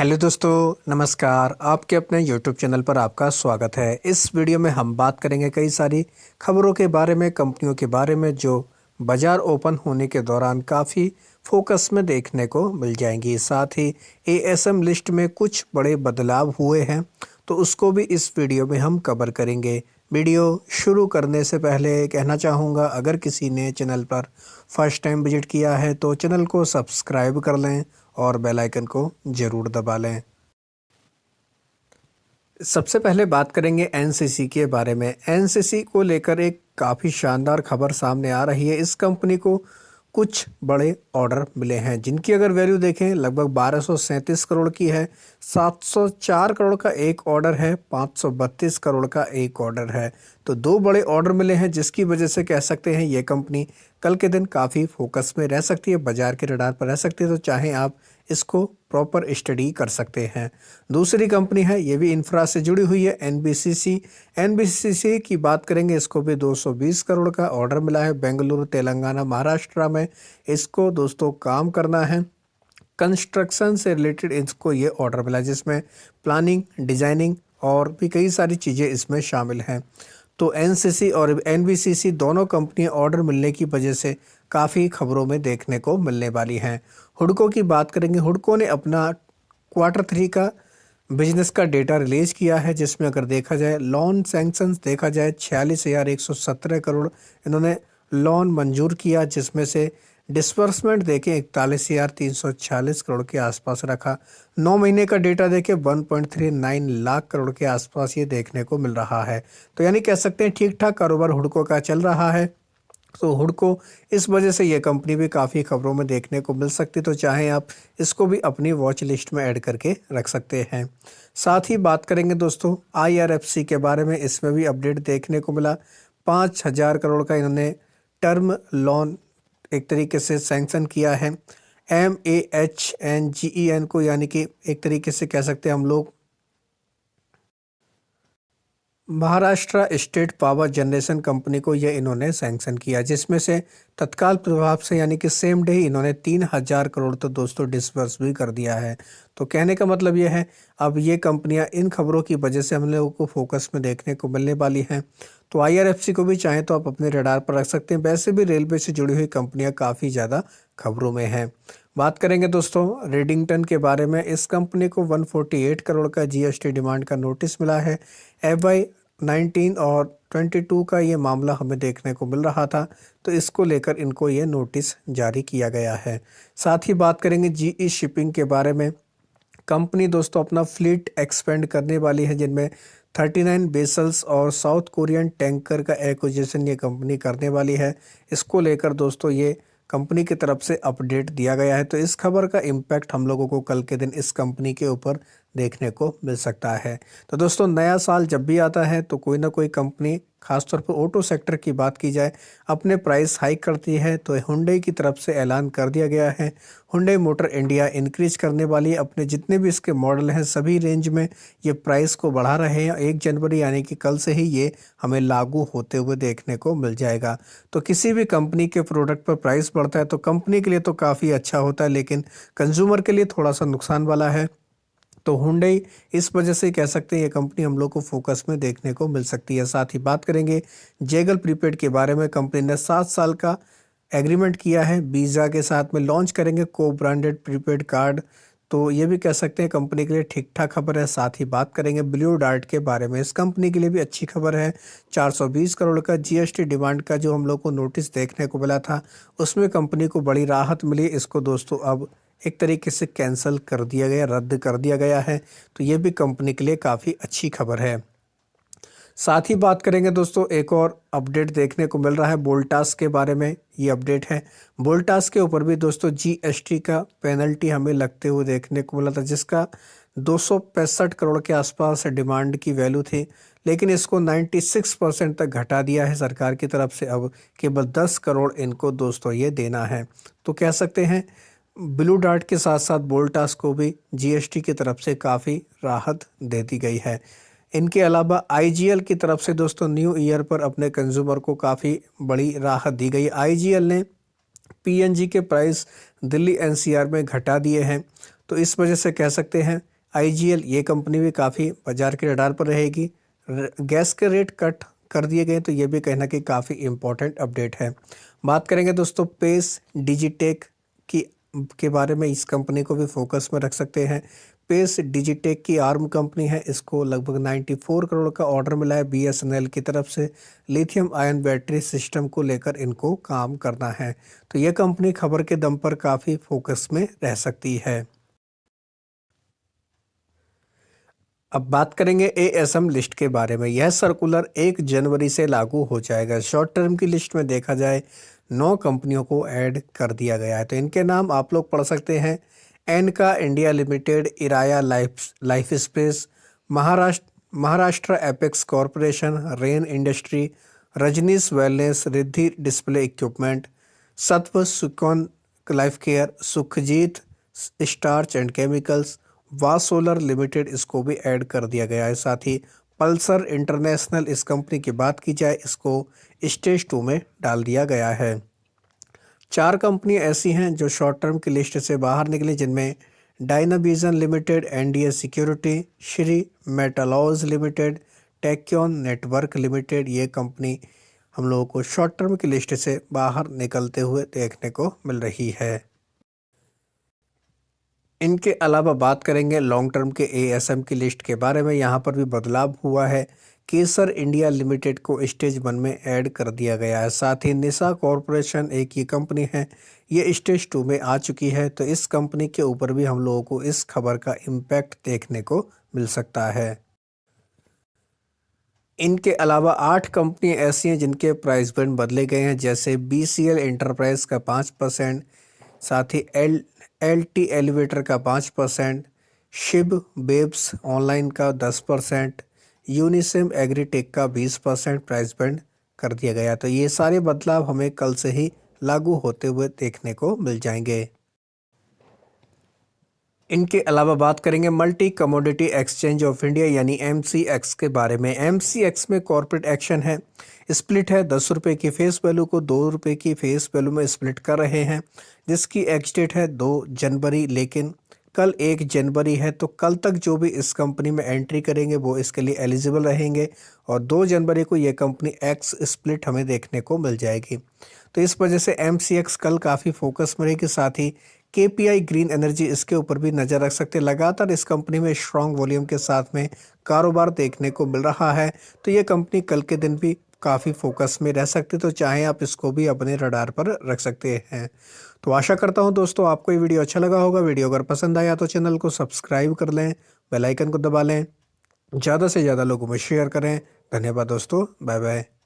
Hello दोस्तों, नमस्कार। आपके अपने यूट्यूब चैनल पर आपका स्वागत है। इस वीडियो में हम बात करेंगे कई सारी खबरों के बारे में, कंपनियों के बारे में जो बाज़ार ओपन होने के दौरान काफ़ी फोकस में देखने को मिल जाएंगी। साथ ही एएसएम लिस्ट में कुछ बड़े बदलाव हुए हैं, तो उसको भी इस वीडियो में हम कवर करेंगे। वीडियो शुरू करने से पहले कहना चाहूँगा, अगर किसी ने चैनल पर फर्स्ट टाइम विजिट किया है तो चैनल को सब्सक्राइब कर लें और बेल आइकन को ज़रूर दबा लें। सबसे पहले बात करेंगे एनसीसी के बारे में। एनसीसी को लेकर एक काफ़ी शानदार खबर सामने आ रही है। इस कंपनी को कुछ बड़े ऑर्डर मिले हैं, जिनकी अगर वैल्यू देखें लगभग 1237 करोड़ की है। 704 करोड़ का एक ऑर्डर है, 532 करोड़ का एक ऑर्डर है। तो दो बड़े ऑर्डर मिले हैं, जिसकी वजह से कह सकते हैं ये कंपनी कल के दिन काफ़ी फोकस में रह सकती है, बाजार के रडार पर रह सकती है। तो चाहे आप इसको प्रॉपर स्टडी कर सकते हैं। दूसरी कंपनी है, ये भी इंफ्रा से जुड़ी हुई है, एनबीसीसी। एनबीसीसी की बात करेंगे, इसको भी 220 करोड़ का ऑर्डर मिला है। बेंगलुरु, तेलंगाना, महाराष्ट्र में इसको दोस्तों काम करना है। कंस्ट्रक्शन से रिलेटेड इसको ये ऑर्डर मिला, जिसमें प्लानिंग, डिजाइनिंग और भी कई सारी चीज़ें इसमें शामिल हैं। तो एनसीसी और एनबीसीसी दोनों कंपनियां ऑर्डर मिलने की वजह से काफ़ी खबरों में देखने को मिलने वाली हैं। हुडको की बात करेंगे, हुडको ने अपना क्वार्टर 3 का बिजनेस का डेटा रिलीज किया है, जिसमें अगर देखा जाए लोन सैंक्शंस देखा जाए 46,117 करोड़ इन्होंने लोन मंजूर किया, जिसमें से डिस्बर्समेंट देखें 41,346 करोड़ के आसपास रखा। 9 महीने का डेटा देखें 1.39 लाख करोड़ के आसपास ये देखने को मिल रहा है। तो यानी कह सकते हैं ठीक ठाक कारोबार हुडको का चल रहा है। तो हुडको इस वजह से ये कंपनी भी काफ़ी खबरों में देखने को मिल सकती, तो चाहे आप इसको भी अपनी वॉच लिस्ट में ऐड करके रख सकते हैं। साथ ही बात करेंगे दोस्तों आईआरएफसी के बारे में। इसमें भी अपडेट देखने को मिला। 5,000 करोड़ का इन्होंने टर्म लोन एक तरीके से सैंक्शन किया है। MAHNGEN को, यानी कि एक तरीके से कह सकते हैं हम लोग Maharashtra state power generation company को ये इन्होंने सैंक्शन किया, जिसमें से तत्काल प्रभाव से यानी कि सेम डे इन्होंने 3,000 करोड़ तो दोस्तों डिसबर्स भी कर दिया है। तो कहने का मतलब ये है, अब ये कंपनियां इन खबरों की वजह से हम लोगों को फोकस में देखने को मिलने वाली हैं। तो आईआरएफसी को भी चाहें तो आप अपने रडार पर रख सकते हैं। वैसे भी रेलवे से जुड़ी हुई कंपनियाँ काफ़ी ज़्यादा खबरों में हैं। बात करेंगे दोस्तों रेडिंगटन के बारे में। इस कंपनी को 148 करोड़ का जीएसटी डिमांड का नोटिस मिला है। FY 19 और 22 का ये मामला हमें देखने को मिल रहा था, तो इसको लेकर इनको ये नोटिस जारी किया गया है। साथ ही बात करेंगे जीई शिपिंग के बारे में। कंपनी दोस्तों अपना फ्लीट एक्सपेंड करने वाली है, जिनमें 39 वेसल्स और साउथ कोरियन टैंकर का एक्विजिशन ये कंपनी करने वाली है। इसको लेकर दोस्तों ये कंपनी की तरफ से अपडेट दिया गया है। तो इस खबर का इम्पैक्ट हम लोगों को कल के दिन इस कंपनी के ऊपर देखने को मिल सकता है। तो दोस्तों नया साल जब भी आता है तो कोई ना कोई कंपनी, खासतौर पर ऑटो सेक्टर की बात की जाए, अपने प्राइस हाइक करती है। तो हुंडई की तरफ से ऐलान कर दिया गया है, हुंडई मोटर इंडिया इंक्रीज करने वाली है अपने जितने भी इसके मॉडल हैं सभी रेंज में ये प्राइस को बढ़ा रहे हैं। 1 जनवरी यानी कि कल से ही ये हमें लागू होते हुए देखने को मिल जाएगा। तो किसी भी कंपनी के प्रोडक्ट पर प्राइस बढ़ता है तो कंपनी के लिए तो काफ़ी अच्छा होता है, लेकिन कंज्यूमर के लिए थोड़ा सा नुकसान वाला है। तो हुंडई इस वजह से कह सकते हैं ये कंपनी हम लोग को फोकस में देखने को मिल सकती है। साथ ही बात करेंगे जेगल प्रीपेड के बारे में। कंपनी ने 7 साल का एग्रीमेंट किया है वीज़ा के साथ में, लॉन्च करेंगे को ब्रांडेड प्रीपेड कार्ड। तो ये भी कह सकते हैं कंपनी के लिए ठीक ठाक खबर है। साथ ही बात करेंगे ब्लू डार्ट के बारे में। इस कंपनी के लिए भी अच्छी खबर है। 420 करोड़ का जीएसटी डिमांड का जो हम लोग को नोटिस देखने को मिला था, उसमें कंपनी को बड़ी राहत मिली। इसको दोस्तों अब एक तरीके से कैंसिल कर दिया गया, रद्द कर दिया गया है। तो ये भी कंपनी के लिए काफ़ी अच्छी खबर है। साथ ही बात करेंगे दोस्तों एक और अपडेट देखने को मिल रहा है वोल्टास के बारे में। ये अपडेट है वोल्टास के ऊपर भी दोस्तों जीएसटी का पेनल्टी हमें लगते हुए देखने को मिला था, जिसका 265 करोड़ के आसपास डिमांड की वैल्यू थी, लेकिन इसको 96% तक घटा दिया है सरकार की तरफ से। अब केवल 10 करोड़ इनको दोस्तों ये देना है। तो कह सकते हैं ब्लू डार्ट के साथ साथ वोल्टास को भी जीएसटी की तरफ से काफ़ी राहत दे दी गई है। इनके अलावा आईजीएल की तरफ से दोस्तों न्यू ईयर पर अपने कंज्यूमर को काफ़ी बड़ी राहत दी गई। आईजीएल ने पीएनजी के प्राइस दिल्ली एनसीआर में घटा दिए हैं। तो इस वजह से कह सकते हैं आईजीएल ये कंपनी भी काफ़ी बाजार के रडार पर रहेगी। गैस के रेट कट कर दिए गए तो ये भी कहीं ना कहीं काफ़ी इम्पोर्टेंट अपडेट है। बात करेंगे दोस्तों पेस डिजिटेक की के बारे में, इस कंपनी को भी फोकस में रख सकते हैं। पेस डिजिटेक की आर्म कंपनी है, इसको लगभग 94 करोड़ का ऑर्डर मिला है बीएसएनएल की तरफ से। लिथियम आयन बैटरी सिस्टम को लेकर इनको काम करना है, तो ये कंपनी खबर के दम पर काफ़ी फोकस में रह सकती है। अब बात करेंगे एएसएम लिस्ट के बारे में। यह सर्कुलर 1 जनवरी से लागू हो जाएगा। शॉर्ट टर्म की लिस्ट में देखा जाए 9 कंपनियों को ऐड कर दिया गया है, तो इनके नाम आप लोग पढ़ सकते हैं। Enkay India Limited, Iraya Life Space, Maharashtra Apex Corporation, Rain Industry, Rajnish Wellness, Riddhi Display Equipment, Sattva Sukun Life Care, Sukhjit Starch and Chemicals, Solar Limited, इसको भी ऐड कर दिया गया है। साथ ही पल्सर इंटरनेशनल, इस कंपनी की बात की जाए, इसको स्टेज 2 में डाल दिया गया है। 4 कंपनियां ऐसी हैं जो शॉर्ट टर्म की लिस्ट से बाहर निकली, जिनमें Dynavision Limited, NDA Security, Shri Metalloys Limited, Tachyon Network Limited. ये कंपनी हम लोगों को शॉर्ट टर्म की लिस्ट से बाहर निकलते हुए देखने को मिल रही है। इनके अलावा बात करेंगे लॉन्ग टर्म के एएसएम की लिस्ट के बारे में। यहाँ पर भी बदलाव हुआ है। केसर इंडिया लिमिटेड को स्टेज 1 में ऐड कर दिया गया है। साथ ही निशा कॉरपोरेशन एक ये कंपनी है, ये स्टेज 2 में आ चुकी है, तो इस कंपनी के ऊपर भी हम लोगों को इस खबर का इम्पैक्ट देखने को मिल सकता है। इनके अलावा 8 कंपनी ऐसी हैं जिनके प्राइस बैंड बदले गए हैं, जैसे बीसीएल एंटरप्राइज का 5%, साथ ही एलटी एलिवेटर का 5%, शिव बेब्स ऑनलाइन का 10%, यूनिसिम एग्रीटेक का 20% प्राइस बैंड कर दिया गया। तो ये सारे बदलाव हमें कल से ही लागू होते हुए देखने को मिल जाएंगे। इनके अलावा बात करेंगे multi commodity exchange of India यानी एमसीएक्स के बारे में। एमसीएक्स में कॉर्पोरेट एक्शन है, स्प्लिट है। 10 रुपये की फेस वैल्यू को 2 रुपये की फेस वैल्यू में स्प्लिट कर रहे हैं, जिसकी एक्स डेट है 2 जनवरी, लेकिन कल 1 जनवरी है, तो कल तक जो भी इस कंपनी में एंट्री करेंगे वो इसके लिए एलिजिबल रहेंगे, और 2 जनवरी को ये कंपनी एक्स स्प्लिट हमें देखने को मिल जाएगी। तो इस वजह से एमसीएक्स कल काफ़ी फोकस में रहेगी। साथ ही केपीआई ग्रीन एनर्जी, इसके ऊपर भी नज़र रख सकते हैं। लगातार इस कंपनी में स्ट्रॉन्ग वॉल्यूम के साथ में कारोबार देखने को मिल रहा है, तो ये कंपनी कल के दिन भी काफ़ी फोकस में रह सकती है, तो चाहे आप इसको भी अपने रडार पर रख सकते हैं। तो आशा करता हूं दोस्तों आपको ये वीडियो अच्छा लगा होगा। वीडियो अगर पसंद आया तो चैनल को सब्सक्राइब कर लें, बेल आइकन को दबा लें, ज़्यादा से ज़्यादा लोगों में शेयर करें। धन्यवाद दोस्तों, बाय बाय।